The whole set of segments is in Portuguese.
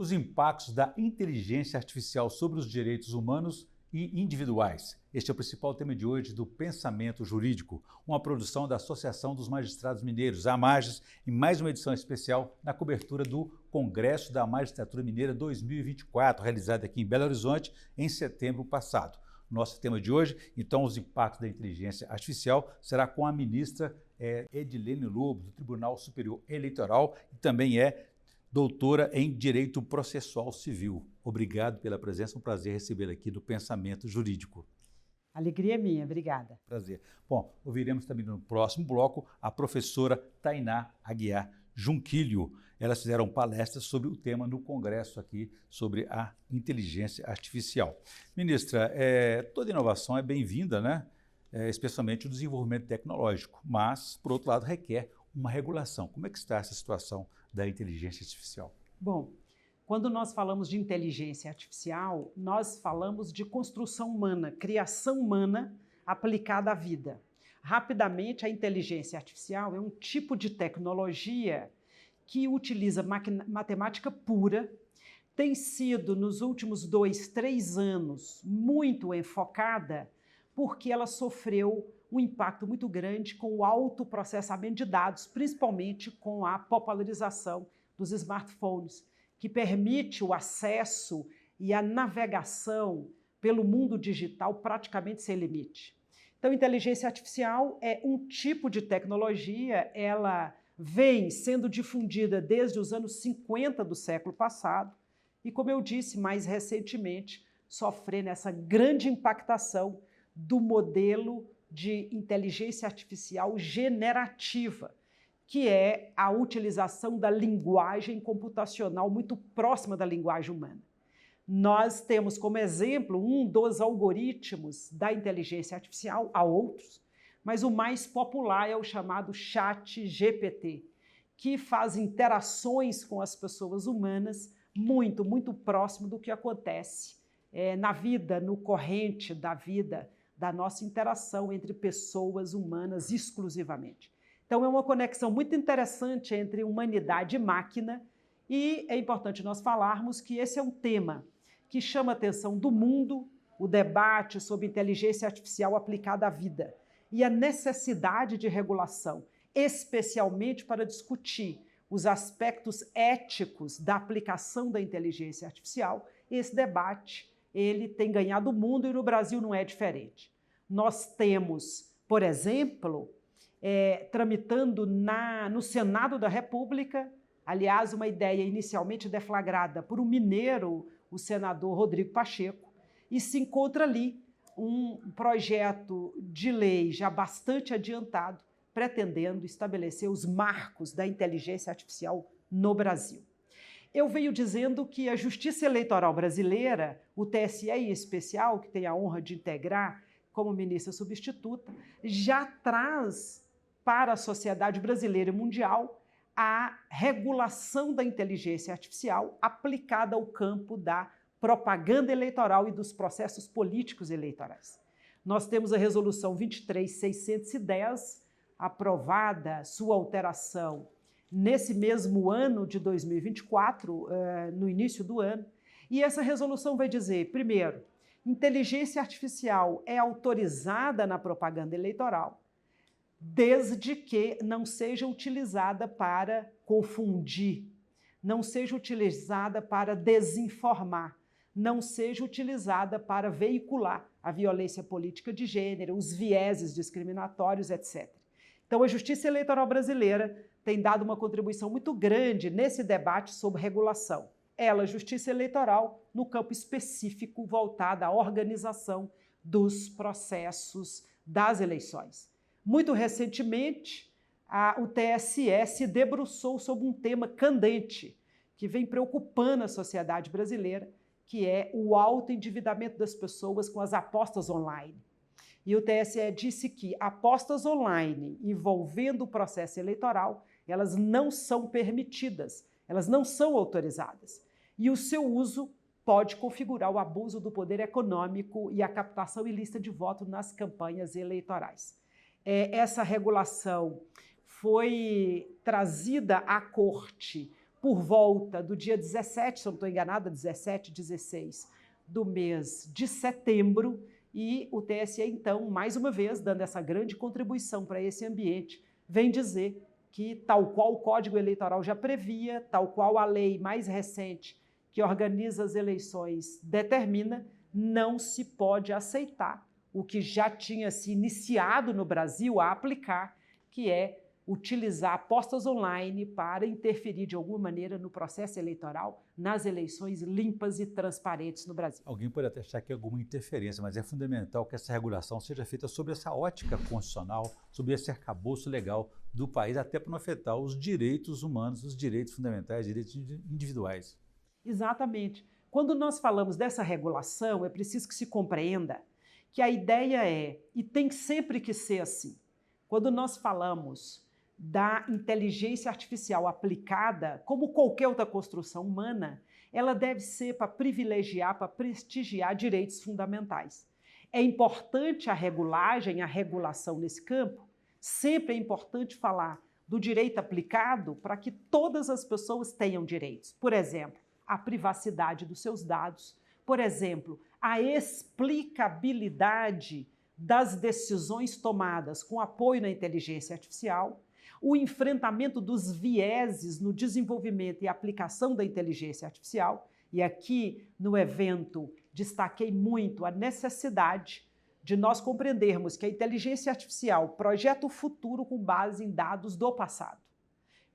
os impactos da inteligência artificial sobre os direitos humanos e individuais. Este é o principal tema de hoje do Pensamento Jurídico, uma produção da Associação dos Magistrados Mineiros, a AMAGES, em mais uma edição especial na cobertura do Congresso da Magistratura Mineira 2024, realizado aqui em Belo Horizonte em setembro passado. Nosso tema de hoje, então, os impactos da inteligência artificial, será com a ministra Edilene Lobo, do Tribunal Superior Eleitoral, e também é doutora em Direito Processual Civil. Obrigado pela presença, um prazer recebê-la aqui do Pensamento Jurídico. Alegria é minha, obrigada. Prazer. Bom, ouviremos também no próximo bloco a professora Tainá Aguiar Junquilho. Elas fizeram palestras sobre o tema no Congresso aqui, sobre a inteligência artificial. Ministra, toda inovação é bem-vinda, né? Especialmente o desenvolvimento tecnológico, mas, por outro lado, requer uma regulação. Como é que está essa situação da inteligência artificial? Bom, quando nós falamos de inteligência artificial, nós falamos de construção humana, criação humana aplicada à vida. Rapidamente, a inteligência artificial é um tipo de tecnologia que utiliza matemática pura, tem sido, nos últimos 2, 3 anos, muito enfocada, porque ela sofreu um impacto muito grande com o autoprocessamento de dados, principalmente com a popularização dos smartphones, que permite o acesso e a navegação pelo mundo digital praticamente sem limite. Então, inteligência artificial é um tipo de tecnologia, ela vem sendo difundida desde os anos 50 do século passado e, como eu disse, mais recentemente, sofrendo essa grande impactação do modelo de inteligência artificial generativa, que é a utilização da linguagem computacional muito próxima da linguagem humana. Nós temos como exemplo um dos algoritmos da inteligência artificial, há outros, mas o mais popular é o chamado ChatGPT, que faz interações com as pessoas humanas muito, muito próximo do que acontece na vida, no corrente da vida, da nossa interação entre pessoas humanas exclusivamente. Então é uma conexão muito interessante entre humanidade e máquina e é importante nós falarmos que esse é um tema que chama a atenção do mundo, o debate sobre inteligência artificial aplicada à vida e a necessidade de regulação, especialmente para discutir os aspectos éticos da aplicação da inteligência artificial. Esse debate ele tem ganhado o mundo e no Brasil não é diferente. Nós temos, por exemplo, tramitando no Senado da República, aliás, uma ideia inicialmente deflagrada por um mineiro, o senador Rodrigo Pacheco, e se encontra ali um projeto de lei já bastante adiantado, pretendendo estabelecer os marcos da inteligência artificial no Brasil. Eu venho dizendo que a Justiça Eleitoral Brasileira, o TSE em especial, que tem a honra de integrar como ministra substituta, já traz para a sociedade brasileira e mundial a regulação da inteligência artificial aplicada ao campo da propaganda eleitoral e dos processos políticos eleitorais. Nós temos a Resolução 23.610, aprovada sua alteração nesse mesmo ano de 2024, no início do ano, e essa resolução vai dizer, primeiro, inteligência artificial é autorizada na propaganda eleitoral, desde que não seja utilizada para confundir, não seja utilizada para desinformar, não seja utilizada para veicular a violência política de gênero, os vieses discriminatórios, etc. Então, a Justiça Eleitoral Brasileira tem dado uma contribuição muito grande nesse debate sobre regulação. Ela, Justiça Eleitoral, no campo específico voltado à organização dos processos das eleições. Muito recentemente, o TSE se debruçou sobre um tema candente que vem preocupando a sociedade brasileira, que é o alto endividamento das pessoas com as apostas online. E o TSE disse que apostas online envolvendo o processo eleitoral, elas não são permitidas, elas não são autorizadas. E o seu uso pode configurar o abuso do poder econômico e a captação ilícita de voto nas campanhas eleitorais. Essa regulação foi trazida à corte por volta do dia 17, se eu não estou enganada, 17, 16 do mês de setembro, e o TSE, então, mais uma vez, dando essa grande contribuição para esse ambiente, vem dizer que, tal qual o Código Eleitoral já previa, tal qual a lei mais recente que organiza as eleições determina, não se pode aceitar o que já tinha se iniciado no Brasil a aplicar, que é utilizar apostas online para interferir de alguma maneira no processo eleitoral, nas eleições limpas e transparentes no Brasil. Alguém pode até achar que é alguma interferência, mas é fundamental que essa regulação seja feita sobre essa ótica constitucional, sobre esse arcabouço legal do país, até para não afetar os direitos humanos, os direitos fundamentais, direitos individuais. Exatamente. Quando nós falamos dessa regulação, é preciso que se compreenda que a ideia é, e tem sempre que ser assim, quando nós falamos da inteligência artificial aplicada, como qualquer outra construção humana, ela deve ser para privilegiar, para prestigiar direitos fundamentais. É importante a regulagem, a regulação nesse campo. Sempre é importante falar do direito aplicado para que todas as pessoas tenham direitos. Por exemplo, a privacidade dos seus dados. Por exemplo, a explicabilidade das decisões tomadas com apoio na inteligência artificial, o enfrentamento dos vieses no desenvolvimento e aplicação da inteligência artificial, e aqui no evento destaquei muito a necessidade de nós compreendermos que a inteligência artificial projeta o futuro com base em dados do passado.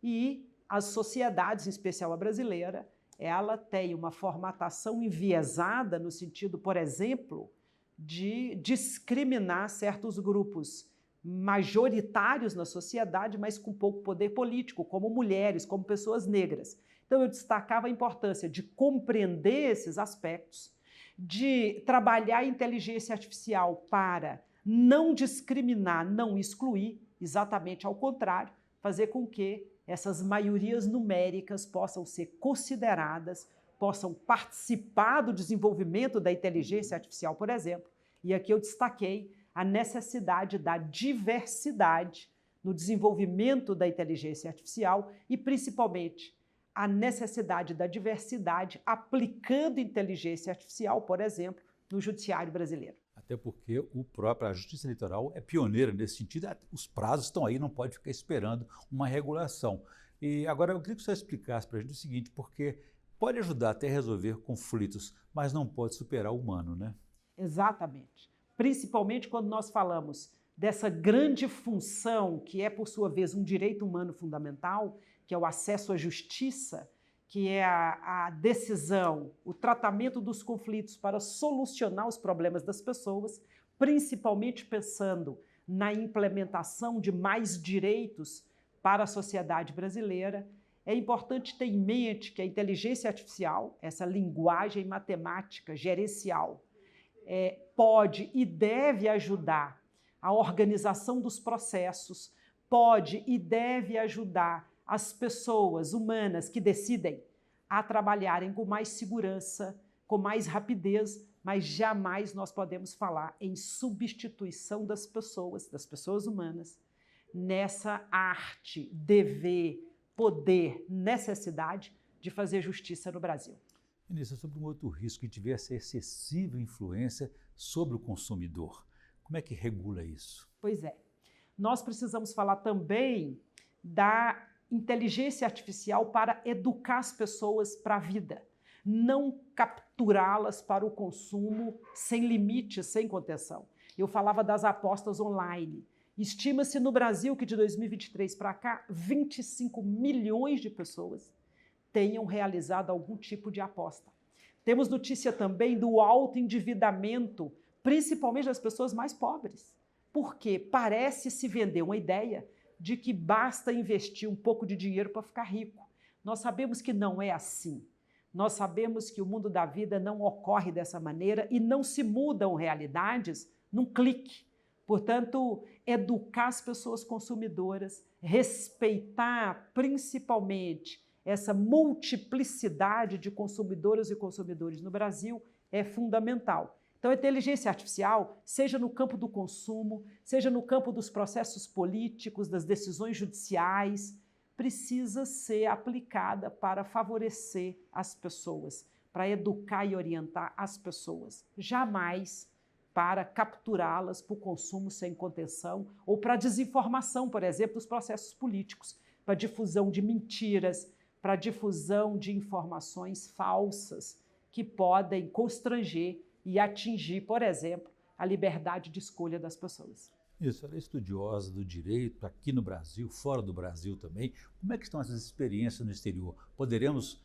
E as sociedades, em especial a brasileira, ela tem uma formatação enviesada no sentido, por exemplo, de discriminar certos grupos majoritários na sociedade, mas com pouco poder político, como mulheres, como pessoas negras. Então eu destacava a importância de compreender esses aspectos, de trabalhar a inteligência artificial para não discriminar, não excluir, exatamente ao contrário, fazer com que essas maiorias numéricas possam ser consideradas, possam participar do desenvolvimento da inteligência artificial, por exemplo. E aqui eu destaquei a necessidade da diversidade no desenvolvimento da inteligência artificial e, principalmente, a necessidade da diversidade aplicando inteligência artificial, por exemplo, no judiciário brasileiro. Até porque a Justiça Eleitoral é pioneira nesse sentido, os prazos estão aí, não pode ficar esperando uma regulação. E agora eu queria que você explicasse para a gente o seguinte, porque pode ajudar até a resolver conflitos, mas não pode superar o humano, né? Exatamente. Principalmente quando nós falamos dessa grande função, que é, por sua vez, um direito humano fundamental, que é o acesso à justiça, que é a decisão, o tratamento dos conflitos para solucionar os problemas das pessoas, principalmente pensando na implementação de mais direitos para a sociedade brasileira. É importante ter em mente que a inteligência artificial, essa linguagem matemática gerencial, pode e deve ajudar a organização dos processos, pode e deve ajudar as pessoas humanas que decidem a trabalharem com mais segurança, com mais rapidez, mas jamais nós podemos falar em substituição das pessoas humanas, nessa arte, dever, poder, necessidade de fazer justiça no Brasil. Ministra, sobre um outro risco que tiver essa excessiva influência sobre o consumidor. Como é que regula isso? Pois é. Nós precisamos falar também da inteligência artificial para educar as pessoas para a vida, não capturá-las para o consumo sem limites, sem contenção. Eu falava das apostas online. Estima-se no Brasil que de 2023 para cá, 25 milhões de pessoas tenham realizado algum tipo de aposta. Temos notícia também do alto endividamento, principalmente das pessoas mais pobres, porque parece se vender uma ideia de que basta investir um pouco de dinheiro para ficar rico. Nós sabemos que não é assim. Nós sabemos que o mundo da vida não ocorre dessa maneira e não se mudam realidades num clique. Portanto, educar as pessoas consumidoras, respeitar principalmente essa multiplicidade de consumidoras e consumidores no Brasil é fundamental. Então, a inteligência artificial, seja no campo do consumo, seja no campo dos processos políticos, das decisões judiciais, precisa ser aplicada para favorecer as pessoas, para educar e orientar as pessoas, jamais para capturá-las para o consumo sem contenção ou para desinformação, por exemplo, dos processos políticos, para difusão de mentiras, para difusão de informações falsas que podem constranger e atingir, por exemplo, a liberdade de escolha das pessoas. Isso, ela é estudiosa do direito aqui no Brasil, fora do Brasil também. Como é que estão essas experiências no exterior? Poderemos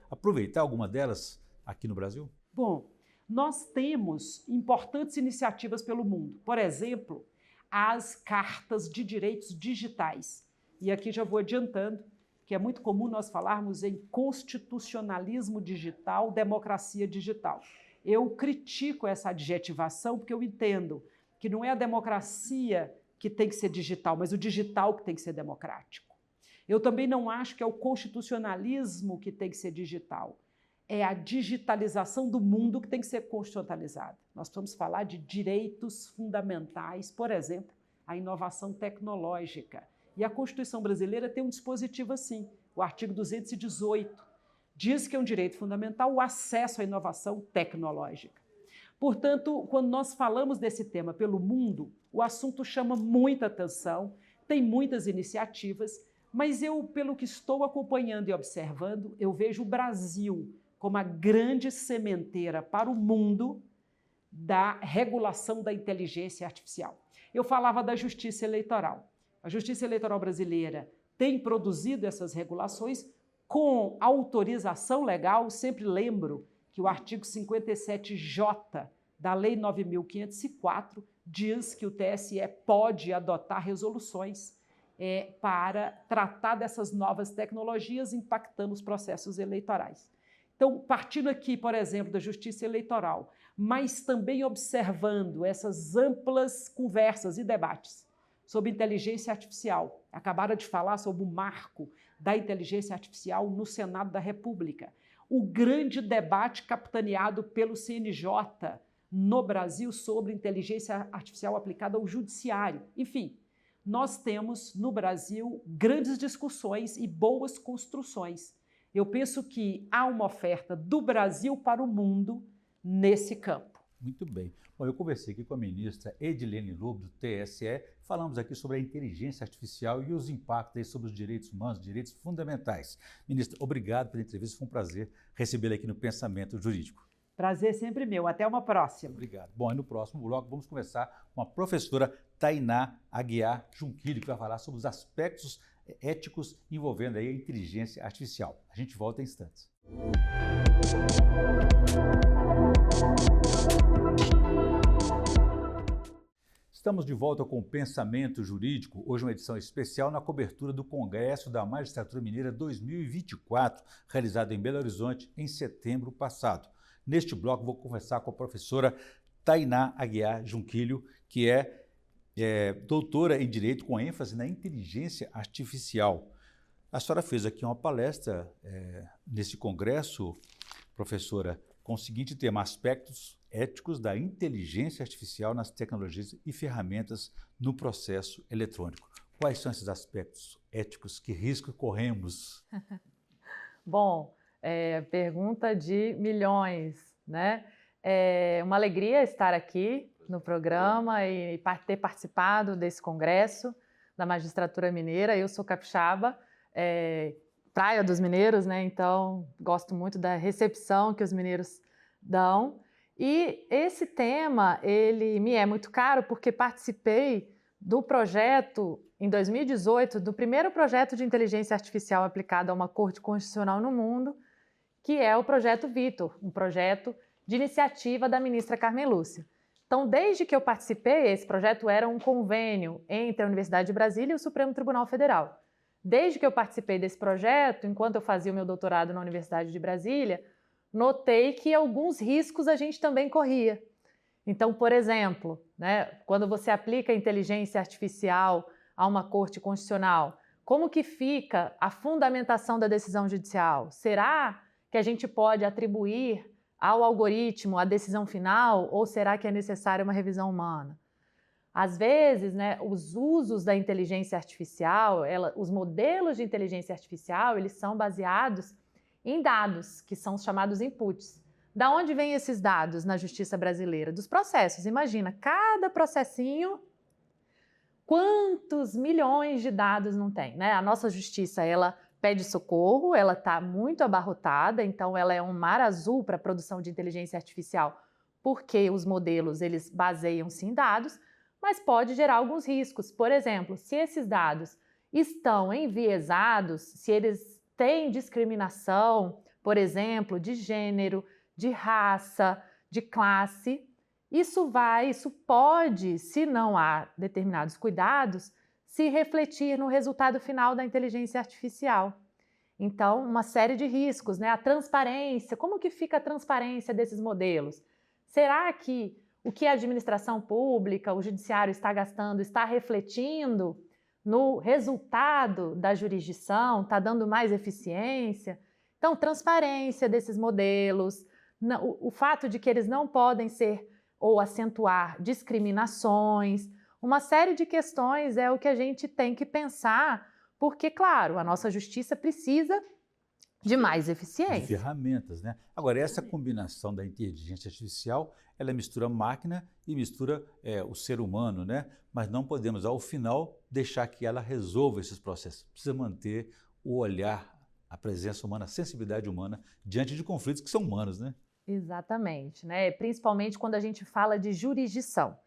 aproveitar alguma delas aqui no Brasil? Bom, nós temos importantes iniciativas pelo mundo. Por exemplo, as cartas de direitos digitais. E aqui já vou adiantando que é muito comum nós falarmos em constitucionalismo digital, democracia digital. Eu critico essa adjetivação porque eu entendo que não é a democracia que tem que ser digital, mas o digital que tem que ser democrático. Eu também não acho que é o constitucionalismo que tem que ser digital. É a digitalização do mundo que tem que ser constitucionalizada. Nós vamos falar de direitos fundamentais, por exemplo, a inovação tecnológica. E a Constituição brasileira tem um dispositivo assim, o artigo 218, diz que é um direito fundamental o acesso à inovação tecnológica. Portanto, quando nós falamos desse tema pelo mundo, o assunto chama muita atenção, tem muitas iniciativas, mas eu, pelo que estou acompanhando e observando, eu vejo o Brasil como a grande sementeira para o mundo da regulação da inteligência artificial. Eu falava da justiça eleitoral. A justiça eleitoral brasileira tem produzido essas regulações com autorização legal. Sempre lembro que o artigo 57J da Lei 9.504 diz que o TSE pode adotar resoluções para tratar dessas novas tecnologias impactando os processos eleitorais. Então, partindo aqui, por exemplo, da justiça eleitoral, mas também observando essas amplas conversas e debates sobre inteligência artificial. Acabaram de falar sobre o marco da inteligência artificial no Senado da República. O grande debate capitaneado pelo CNJ no Brasil sobre inteligência artificial aplicada ao judiciário. Enfim, nós temos no Brasil grandes discussões e boas construções. Eu penso que há uma oferta do Brasil para o mundo nesse campo. Muito bem. Bom, eu conversei aqui com a ministra Edilene Lobo, do TSE, falamos aqui sobre a inteligência artificial e os impactos sobre os direitos humanos, direitos fundamentais. Ministra, obrigado pela entrevista, foi um prazer recebê-la aqui no Pensamento Jurídico. Prazer sempre meu, até uma próxima. Obrigado. Bom, e no próximo bloco vamos conversar com a professora Tainá Aguiar Junquilho, que vai falar sobre os aspectos éticos envolvendo aí a inteligência artificial. A gente volta em instantes. Estamos de volta com o Pensamento Jurídico, hoje uma edição especial na cobertura do Congresso da Magistratura Mineira 2024, realizado em Belo Horizonte em setembro passado. Neste bloco vou conversar com a professora Tainá Aguiar Junquilho, que é doutora em Direito com ênfase na inteligência artificial. A senhora fez aqui uma palestra nesse congresso, professora, com o seguinte tema: aspectos éticos da inteligência artificial nas tecnologias e ferramentas no processo eletrônico. Quais são esses aspectos éticos? Que risco corremos? Bom, pergunta de milhões, né? É uma alegria estar aqui no programa e ter participado desse congresso da Magistratura Mineira. Eu sou capixaba, praia dos mineiros, né? Então gosto muito da recepção que os mineiros dão. E esse tema, ele me é muito caro porque participei do projeto, em 2018, do primeiro projeto de inteligência artificial aplicada a uma corte constitucional no mundo, que é o Projeto Vitor, um projeto de iniciativa da ministra Carmen Lúcia. Então, desde que eu participei, esse projeto era um convênio entre a Universidade de Brasília e o Supremo Tribunal Federal. Desde que eu participei desse projeto, enquanto eu fazia o meu doutorado na Universidade de Brasília, notei que alguns riscos a gente também corria. Então, por exemplo, né, quando você aplica a inteligência artificial a uma corte constitucional, como que fica a fundamentação da decisão judicial? Será que a gente pode atribuir ao algoritmo a decisão final ou será que é necessária uma revisão humana? Às vezes, né, os usos da inteligência artificial, os modelos de inteligência artificial, eles são baseados em dados, que são os chamados inputs. Da onde vêm esses dados na justiça brasileira? Dos processos. Imagina, cada processinho, quantos milhões de dados não tem, né? A nossa justiça, ela pede socorro, ela está muito abarrotada, então ela é um mar azul para a produção de inteligência artificial, porque os modelos, eles baseiam-se em dados, mas pode gerar alguns riscos. Por exemplo, se esses dados estão enviesados, se eles têm discriminação, por exemplo, de gênero, de raça, de classe, isso pode, se não há determinados cuidados, se refletir no resultado final da inteligência artificial. Então, uma série de riscos, né? A transparência, como que fica a transparência desses modelos? Será que o que a administração pública, o judiciário está gastando, está refletindo no resultado da jurisdição, está dando mais eficiência? Então, transparência desses modelos, o fato de que eles não podem ser ou acentuar discriminações, uma série de questões é o que a gente tem que pensar, porque, claro, a nossa justiça precisa de mais eficiência. De ferramentas, né? Agora, essa combinação da inteligência artificial, ela mistura máquina e mistura o ser humano, né? Mas não podemos, ao final, deixar que ela resolva esses processos. Precisa manter o olhar, a presença humana, a sensibilidade humana diante de conflitos que são humanos, né? Exatamente, né? Principalmente quando a gente fala de jurisdição.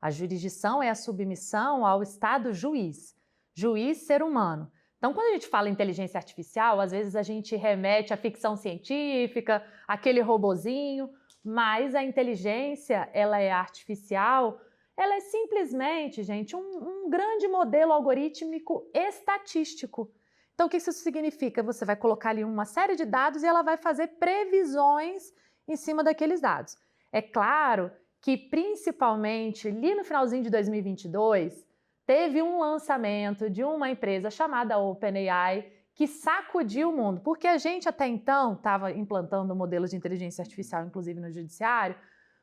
A jurisdição é a submissão ao Estado juiz, juiz ser humano. Então, quando a gente fala em inteligência artificial, às vezes a gente remete à ficção científica, aquele robozinho, mas a inteligência, ela é artificial, ela é simplesmente, gente, um grande modelo algorítmico estatístico. Então, o que isso significa? Você vai colocar ali uma série de dados e ela vai fazer previsões em cima daqueles dados. É claro que, principalmente, ali no finalzinho de 2022, teve um lançamento de uma empresa chamada OpenAI que sacudiu o mundo, porque a gente até então estava implantando modelos de inteligência artificial, inclusive no judiciário,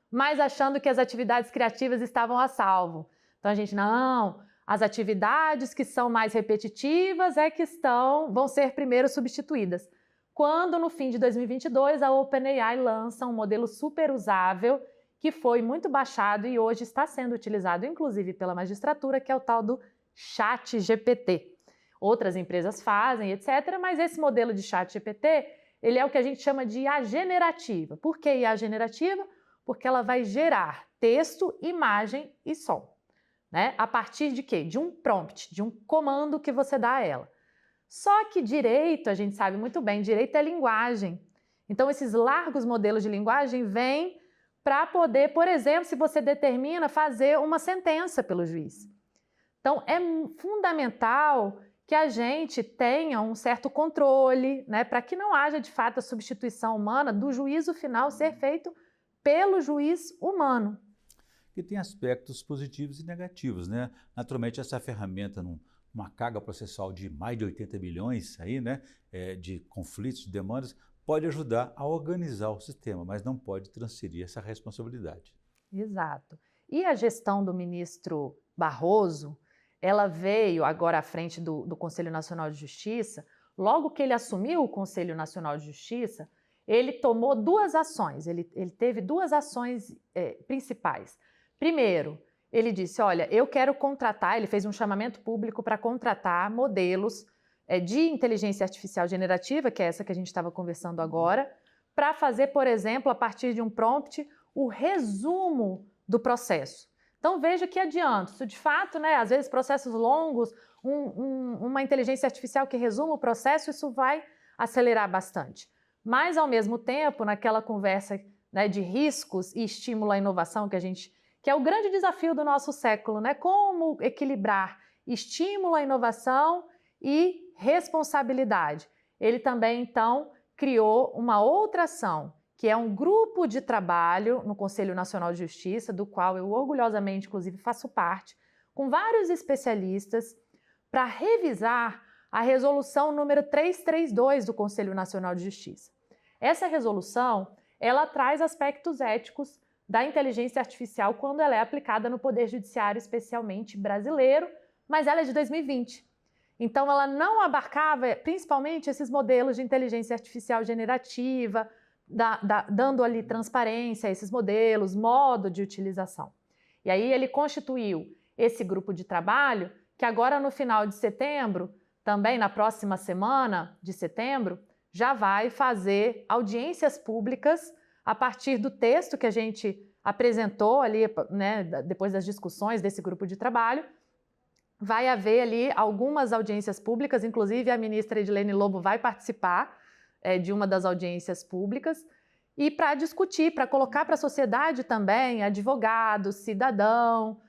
mas achando que as atividades criativas estavam a salvo. Então a gente, não, as atividades que são mais repetitivas é que vão ser primeiro substituídas. Quando no fim de 2022 a OpenAI lança um modelo super usável que foi muito baixado e hoje está sendo utilizado, inclusive pela magistratura, que é o tal do ChatGPT. Outras empresas fazem, etc., mas esse modelo de ChatGPT, ele é o que a gente chama de IA generativa. Por que IA generativa? Porque ela vai gerar texto, imagem e som, né? A partir de quê? De um prompt, de um comando que você dá a ela. Só que direito, a gente sabe muito bem, direito é linguagem. Então, esses largos modelos de linguagem vêm para poder, por exemplo, se você determina, fazer uma sentença pelo juiz. Então, é fundamental que a gente tenha um certo controle, né, para que não haja, de fato, a substituição humana do juízo final ser feito pelo juiz humano. Que tem aspectos positivos e negativos, né? Naturalmente, essa ferramenta, numa carga processual de mais de 80 bilhões aí, né, de conflitos, de demandas, pode ajudar a organizar o sistema, mas não pode transferir essa responsabilidade. Exato. E a gestão do ministro Barroso, ela veio agora à frente do Conselho Nacional de Justiça. Logo que ele assumiu o Conselho Nacional de Justiça, ele tomou duas ações, ele teve duas ações principais. Primeiro, ele disse, olha, eu quero contratar, ele fez um chamamento público para contratar modelos de inteligência artificial generativa, que é essa que a gente estava conversando agora, para fazer, por exemplo, a partir de um prompt, o resumo do processo. Então veja que adianta, isso de fato, né, às vezes processos longos, uma inteligência artificial que resuma o processo, isso vai acelerar bastante. Mas, ao mesmo tempo, naquela conversa, né, de riscos e estímulo à inovação que é o grande desafio do nosso século, né? Como equilibrar estímulo à inovação e responsabilidade. Ele também, então, criou uma outra ação, que é um grupo de trabalho no Conselho Nacional de Justiça, do qual eu orgulhosamente, inclusive, faço parte, com vários especialistas, para revisar a resolução número 332 do Conselho Nacional de Justiça. Essa resolução, ela traz aspectos éticos da inteligência artificial quando ela é aplicada no Poder Judiciário, especialmente brasileiro, mas ela é de 2020. Então, ela não abarcava principalmente esses modelos de inteligência artificial generativa, dando ali transparência a esses modelos, modo de utilização. E aí ele constituiu esse grupo de trabalho, que agora no final de setembro, também na próxima semana de setembro, já vai fazer audiências públicas a partir do texto que a gente apresentou ali, né, depois das discussões desse grupo de trabalho. Vai haver ali algumas audiências públicas, inclusive a ministra Edilene Lobo vai participar de uma das audiências públicas, e para discutir, para colocar para a sociedade também, advogados, cidadão,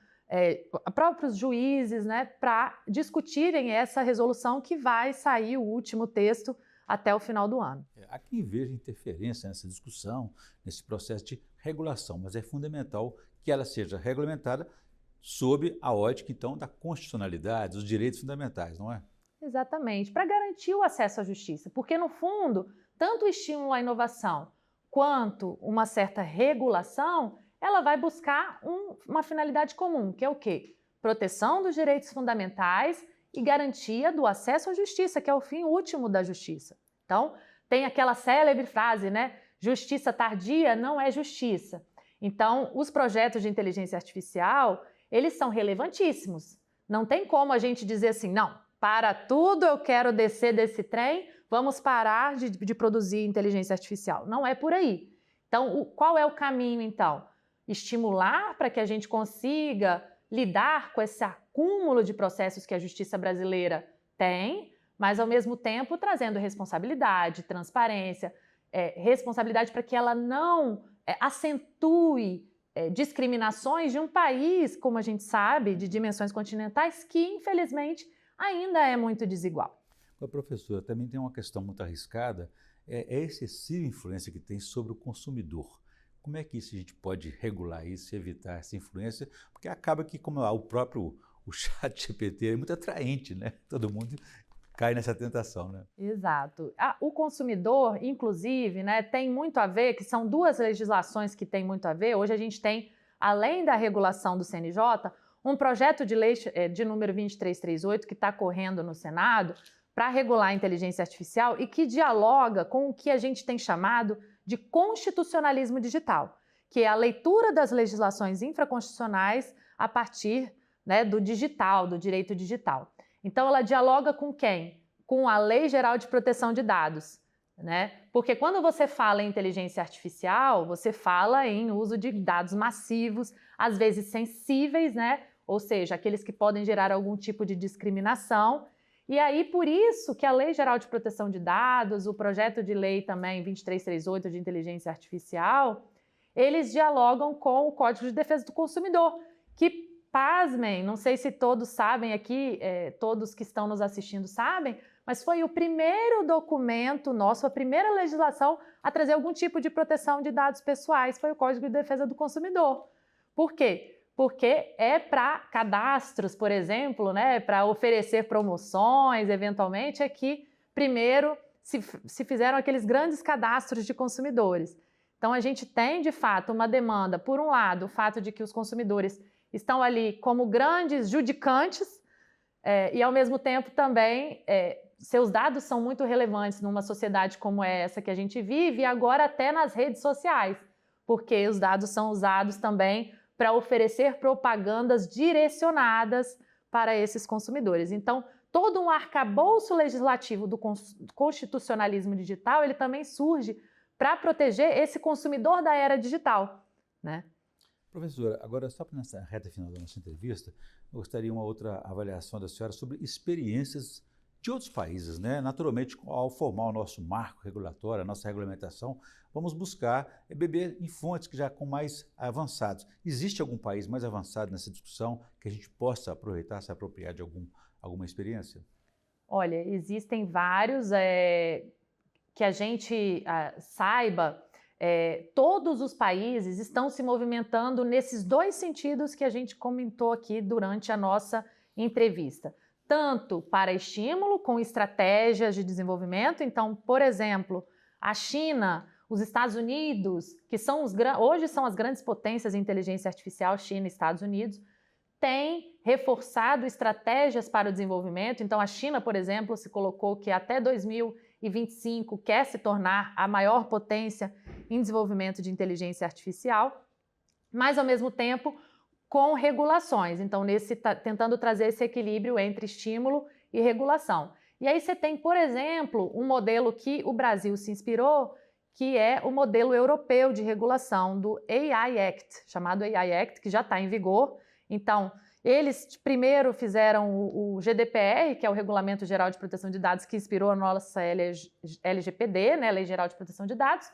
próprios juízes, né, para discutirem essa resolução que vai sair o último texto até o final do ano. Há quem veja interferência nessa discussão, nesse processo de regulação, mas é fundamental que ela seja regulamentada sob a ótica, então, da constitucionalidade, dos direitos fundamentais, não é? Exatamente, para garantir o acesso à justiça, porque, no fundo, tanto o estímulo à inovação quanto uma certa regulação, ela vai buscar uma finalidade comum, que é o quê? Proteção dos direitos fundamentais e garantia do acesso à justiça, que é o fim último da justiça. Então, tem aquela célebre frase, né? Justiça tardia não é justiça. Então, os projetos de inteligência artificial, eles são relevantíssimos. Não tem como a gente dizer assim, não, para tudo eu quero descer desse trem, vamos parar de produzir inteligência artificial. Não é por aí. Então, qual é o caminho, então? Estimular para que a gente consiga lidar com esse acúmulo de processos que a justiça brasileira tem, mas, ao mesmo tempo, trazendo responsabilidade, transparência, responsabilidade para que ela não acentue discriminações de um país, como a gente sabe, de dimensões continentais, que, infelizmente, ainda é muito desigual. Professora, também tem uma questão muito arriscada, é a excessiva influência que tem sobre o consumidor. Como é que isso a gente pode regular isso, evitar essa influência? Porque acaba que, como o próprio ChatGPT é muito atraente, né? Todo mundo cai nessa tentação, né? Exato. O consumidor, inclusive, né, tem muito a ver, que são duas legislações que têm muito a ver. Hoje a gente tem, além da regulação do CNJ, um projeto de lei de número 2338 que está correndo no Senado para regular a inteligência artificial e que dialoga com o que a gente tem chamado de constitucionalismo digital, que é a leitura das legislações infraconstitucionais a partir, né, do digital, do direito digital. Então, ela dialoga com quem? Com a Lei Geral de Proteção de Dados, né? Porque quando você fala em inteligência artificial, você fala em uso de dados massivos, às vezes sensíveis, né? Ou seja, aqueles que podem gerar algum tipo de discriminação. E aí, por isso que a Lei Geral de Proteção de Dados, o projeto de lei também 2338 de inteligência artificial, eles dialogam com o Código de Defesa do Consumidor, que, pasmem, não sei se todos sabem aqui, todos que estão nos assistindo sabem, mas foi o primeiro documento nosso, a primeira legislação a trazer algum tipo de proteção de dados pessoais, foi o Código de Defesa do Consumidor. Por quê? Porque é para cadastros, por exemplo, né, para oferecer promoções, eventualmente, é que primeiro se fizeram aqueles grandes cadastros de consumidores. Então, a gente tem, de fato, uma demanda, por um lado, o fato de que os consumidores estão ali como grandes judicantes e, ao mesmo tempo, também seus dados são muito relevantes numa sociedade como essa que a gente vive e agora até nas redes sociais, porque os dados são usados também para oferecer propagandas direcionadas para esses consumidores. Então, todo um arcabouço legislativo do constitucionalismo digital, ele também surge para proteger esse consumidor da era digital, né? Professora, agora só para nessa reta final da nossa entrevista, eu gostaria de uma outra avaliação da senhora sobre experiências de outros países, né? Naturalmente, ao formar o nosso marco regulatório, a nossa regulamentação, vamos buscar beber em fontes que já com mais avançados. Existe algum país mais avançado nessa discussão que a gente possa aproveitar, se apropriar de alguma experiência? Olha, existem vários que a gente saiba. Todos os países estão se movimentando nesses dois sentidos que a gente comentou aqui durante a nossa entrevista. Tanto para estímulo, com estratégias de desenvolvimento. Então, por exemplo, a China Os Estados Unidos, que hoje são as grandes potências em inteligência artificial, China e Estados Unidos, têm reforçado estratégias para o desenvolvimento. Então, a China, por exemplo, se colocou que até 2025 quer se tornar a maior potência em desenvolvimento de inteligência artificial, mas, ao mesmo tempo, com regulações. Então, tentando trazer esse equilíbrio entre estímulo e regulação. E aí você tem, por exemplo, um modelo que o Brasil se inspirou, que é o modelo europeu de regulação do AI Act, chamado AI Act, que já está em vigor. Então, eles primeiro fizeram o GDPR, que é o Regulamento Geral de Proteção de Dados, que inspirou a nossa LGPD, né, Lei Geral de Proteção de Dados,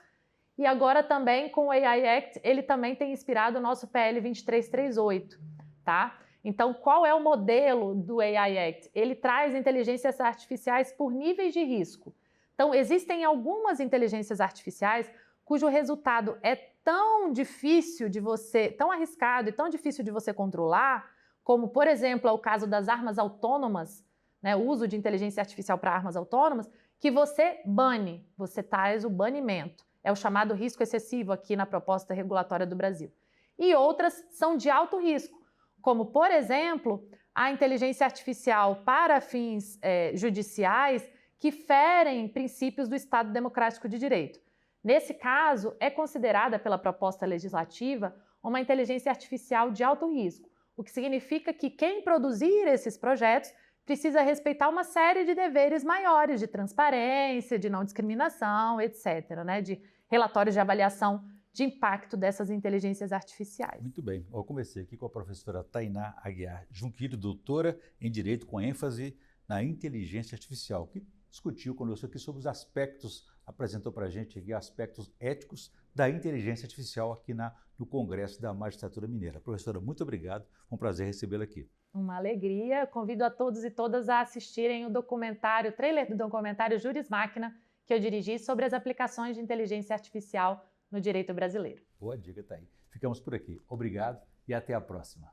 e agora também com o AI Act, ele também tem inspirado o nosso PL 2338, tá? Então, qual é o modelo do AI Act? Ele traz inteligências artificiais por níveis de risco. Então, existem algumas inteligências artificiais cujo resultado é tão difícil de você, tão arriscado e tão difícil de você controlar, como, por exemplo, é o caso das armas autônomas, né, o uso de inteligência artificial para armas autônomas, que você bane, você traz o banimento. É o chamado risco excessivo aqui na proposta regulatória do Brasil. E outras são de alto risco, como, por exemplo, a inteligência artificial para fins judiciais que ferem princípios do Estado Democrático de Direito. Nesse caso, é considerada pela proposta legislativa uma inteligência artificial de alto risco, o que significa que quem produzir esses projetos precisa respeitar uma série de deveres maiores de transparência, de não discriminação, etc., né? De relatórios de avaliação de impacto dessas inteligências artificiais. Muito bem. Eu conversei aqui com a professora Tainá Aguiar Junquillo, doutora em Direito com ênfase na inteligência artificial, que discutiu conosco aqui sobre os aspectos, apresentou para a gente aqui aspectos éticos da inteligência artificial aqui no Congresso da Magistratura Mineira. Professora, muito obrigado. Foi um prazer recebê-la aqui. Uma alegria. Convido a todos e todas a assistirem o trailer do documentário Juris Máquina, que eu dirigi sobre as aplicações de inteligência artificial no direito brasileiro. Boa dica, tá aí. Ficamos por aqui. Obrigado e até a próxima.